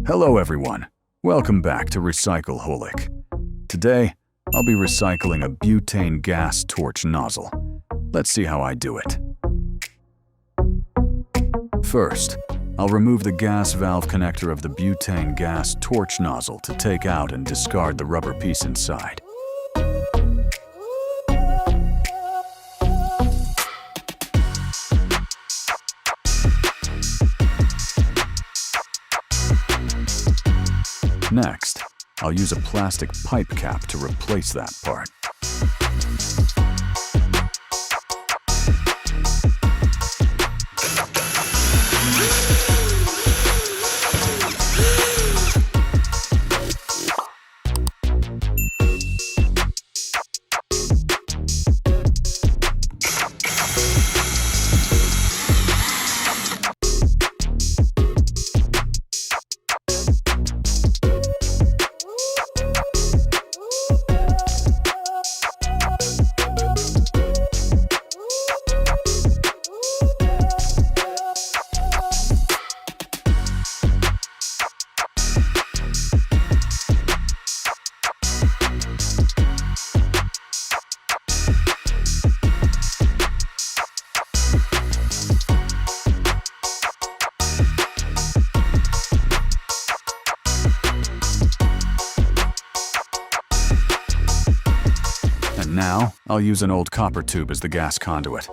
Hello everyone, welcome back to RecycleHolic. Today, I'll be recycling a butane gas torch nozzle. Let's see how I do it. First, I'll remove the gas valve connector of the butane gas torch nozzle to take out and discard the rubber piece inside. Next, I'll use a plastic pipe cap to replace that part. Now, I'll use an old copper tube as the gas conduit.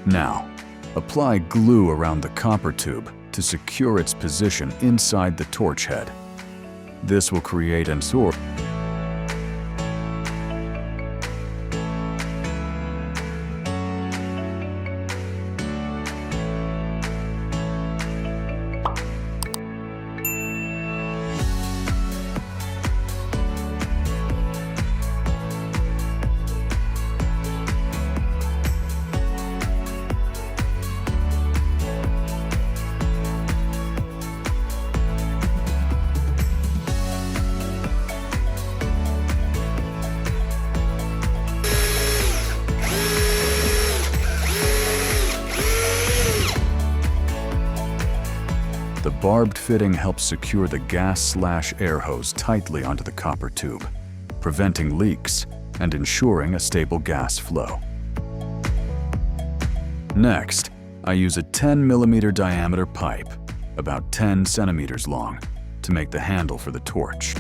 Now, apply glue around the copper tube to secure its position inside the torch head. This will create an absorb. The barbed fitting helps secure the gas/air hose tightly onto the copper tube, preventing leaks and ensuring a stable gas flow. Next, I use a 10mm diameter pipe, about 10 centimeters long, to make the handle for the torch.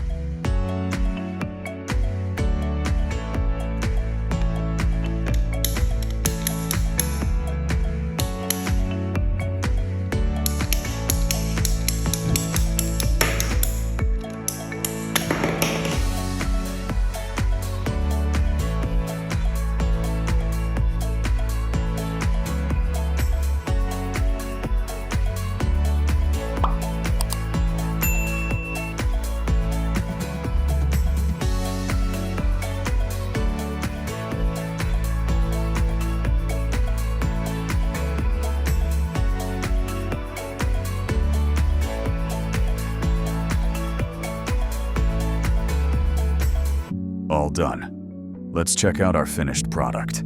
All done. Let's check out our finished product.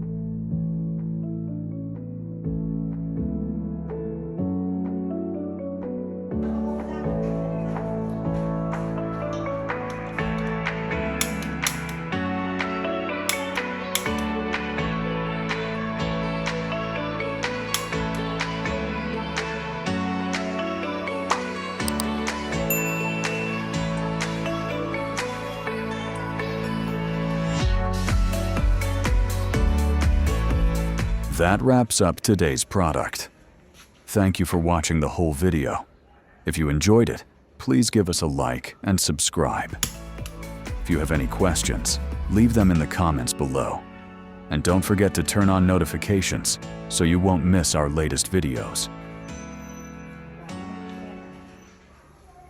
That wraps up today's product. Thank you for watching the whole video. If you enjoyed it, please give us a like and subscribe. If you have any questions, leave them in the comments below. And don't forget to turn on notifications so you won't miss our latest videos.